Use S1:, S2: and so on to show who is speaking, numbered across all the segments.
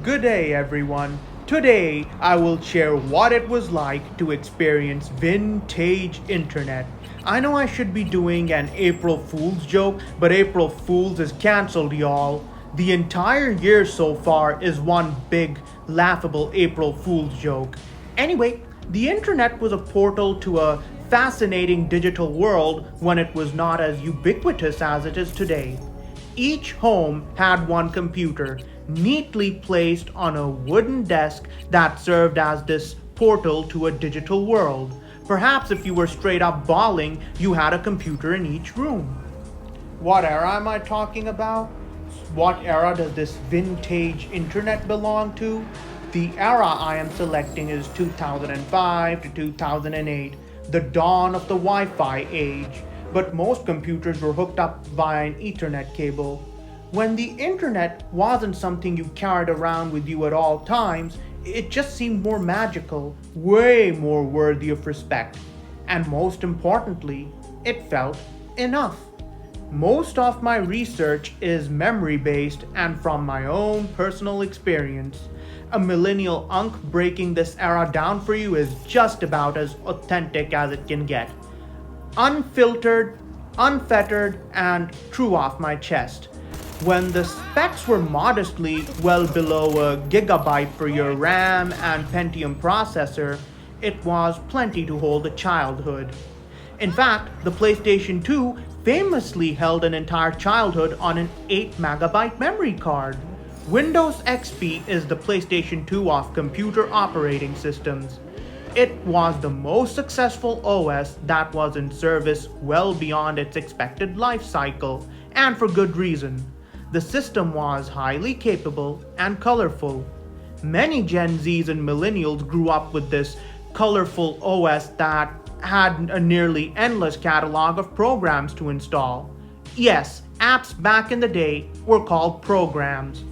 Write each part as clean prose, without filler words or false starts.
S1: Good day, everyone. Today, I will share what it was like to experience vintage internet. I know I should be doing an April Fool's joke, but April Fool's is cancelled, y'all. The entire year so far is one big, laughable April Fool's joke. Anyway, the internet was a portal to a fascinating digital world when it was not as ubiquitous as it is today. Each home had one computer, neatly placed on a wooden desk that served as this portal to a digital world. Perhaps if you were straight up balling, you had a computer in each room. What era am I talking about? What era does this vintage internet belong to? The era I am selecting is 2005 to 2008, the dawn of the Wi-Fi age. But most computers were hooked up via an Ethernet cable. When the internet wasn't something you carried around with you at all times, it just seemed more magical, way more worthy of respect. And most importantly, it felt enough. Most of my research is memory based and from my own personal experience. A millennial unk breaking this era down for you is just about as authentic as it can get. Unfiltered, unfettered, and true off my chest. When the specs were modestly well below a gigabyte for your RAM and Pentium processor, it was plenty to hold a childhood. In fact, the PlayStation 2 famously held an entire childhood on an 8 megabyte memory card. Windows XP is the PlayStation 2 of computer operating systems. It was the most successful OS that was in service well beyond its expected life cycle, and for good reason. The system was highly capable and colorful. Many Gen Zs and millennials grew up with this colorful OS that had a nearly endless catalog of programs to install. Yes, apps back in the day were called programs.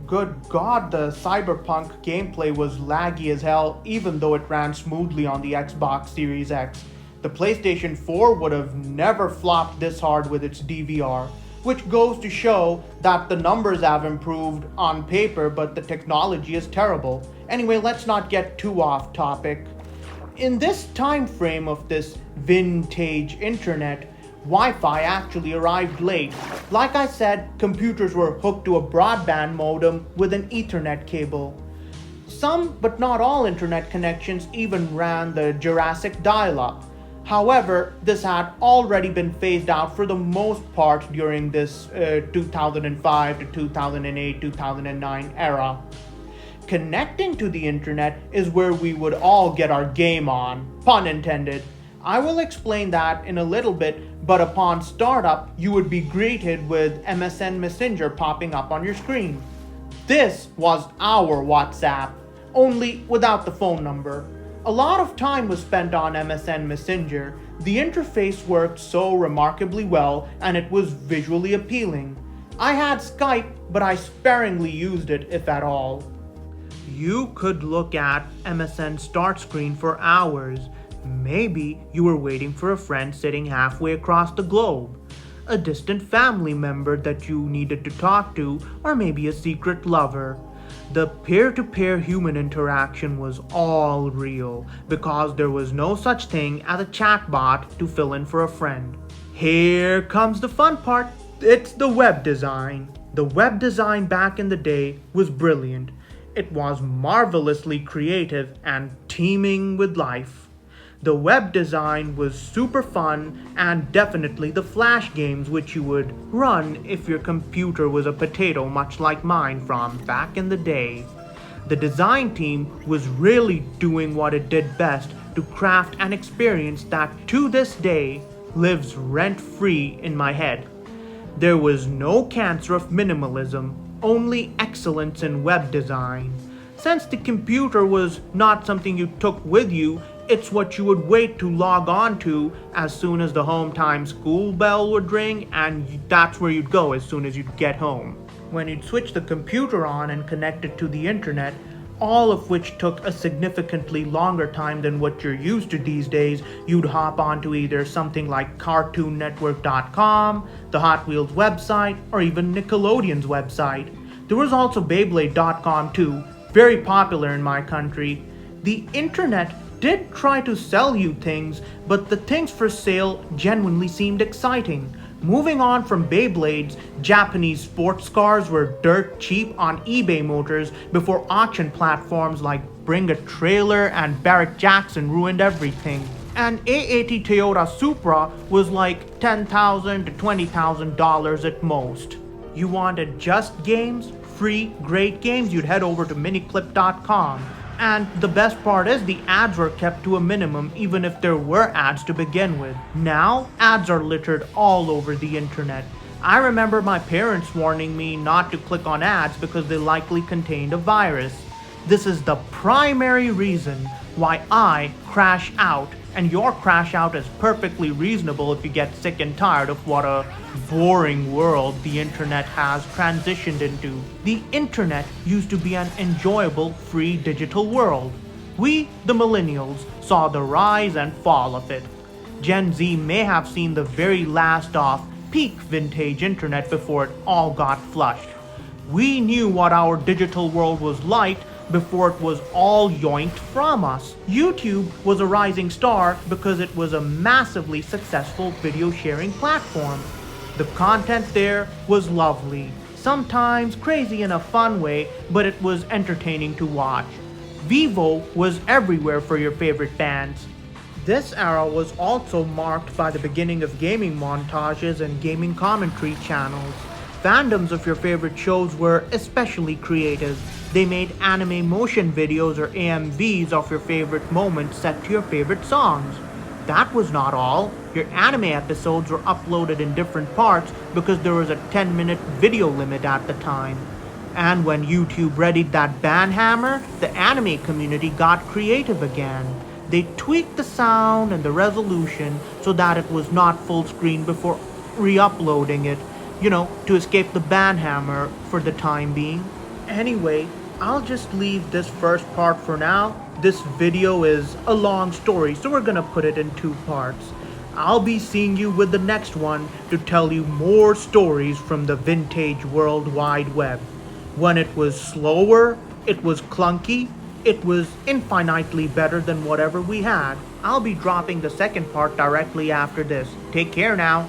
S1: Good God, the Cyberpunk gameplay was laggy as hell, even though it ran smoothly on the Xbox Series X. The PlayStation 4 would have never flopped this hard with its DVR, which goes to show that the numbers have improved on paper, but the technology is terrible. Anyway, let's not get too off topic. In this time frame of this vintage internet, Wi-Fi actually arrived late. Like I said, computers were hooked to a broadband modem with an Ethernet cable. Some, but not all internet connections even ran the Jurassic dial-up. However, this had already been phased out for the most part during this 2005 to 2008, 2009 era. Connecting to the internet is where we would all get our game on, pun intended. I will explain that in a little bit, but upon startup, you would be greeted with MSN Messenger popping up on your screen. This was our WhatsApp, only without the phone number. A lot of time was spent on MSN Messenger. The interface worked so remarkably well, and it was visually appealing. I had Skype, but I sparingly used it, if at all. You could look at MSN start screen for hours. Maybe you were waiting for a friend sitting halfway across the globe, a distant family member that you needed to talk to, or maybe a secret lover. The peer-to-peer human interaction was all real because there was no such thing as a chatbot to fill in for a friend. Here comes the fun part. It's the web design. The web design back in the day was brilliant. It was marvelously creative and teeming with life. The web design was super fun and definitely the flash games which you would run if your computer was a potato much like mine from back in the day. The design team was really doing what it did best to craft an experience that to this day lives rent-free in my head. There was no cancer of minimalism, only excellence in web design. Since the computer was not something you took with you, it's what you would wait to log on to as soon as the home time school bell would ring, and that's where you'd go as soon as you'd get home. When you'd switch the computer on and connect it to the internet, all of which took a significantly longer time than what you're used to these days, you'd hop onto either something like CartoonNetwork.com, the Hot Wheels website, or even Nickelodeon's website. There was also Beyblade.com too, very popular in my country. The internet did try to sell you things, but the things for sale genuinely seemed exciting. Moving on from Beyblades, Japanese sports cars were dirt cheap on eBay Motors before auction platforms like Bring a Trailer and Barrett Jackson ruined everything. An A80 Toyota Supra was like $10,000 to $20,000 at most. You wanted just games, free, great games, you'd head over to miniclip.com. And the best part is the ads were kept to a minimum even if there were ads to begin with. Now, ads are littered all over the internet. I remember my parents warning me not to click on ads because they likely contained a virus. This is the primary reason why I crash out, and your crash out is perfectly reasonable if you get sick and tired of what a boring world the internet has transitioned into. The internet used to be an enjoyable, free digital world. We, the millennials, saw the rise and fall of it. Gen Z may have seen the very last of peak vintage internet before it all got flushed. We knew what our digital world was like before it was all yoinked from us. YouTube was a rising star because it was a massively successful video sharing platform. The content there was lovely, sometimes crazy in a fun way, but it was entertaining to watch. Vivo was everywhere for your favorite bands. This era was also marked by the beginning of gaming montages and gaming commentary channels. Fandoms of your favorite shows were especially creative. They made anime motion videos or AMVs of your favorite moments set to your favorite songs. That was not all. Your anime episodes were uploaded in different parts because there was a 10-minute video limit at the time. And when YouTube readied that ban hammer, the anime community got creative again. They tweaked the sound and the resolution so that it was not full screen before re-uploading it, to escape the ban hammer for the time being. Anyway, I'll just leave this first part for now. This video is a long story, so we're gonna put it in 2 parts. I'll be seeing you with the next one to tell you more stories from the vintage World Wide Web. When it was slower, it was clunky, it was infinitely better than whatever we had. I'll be dropping the second part directly after this. Take care now.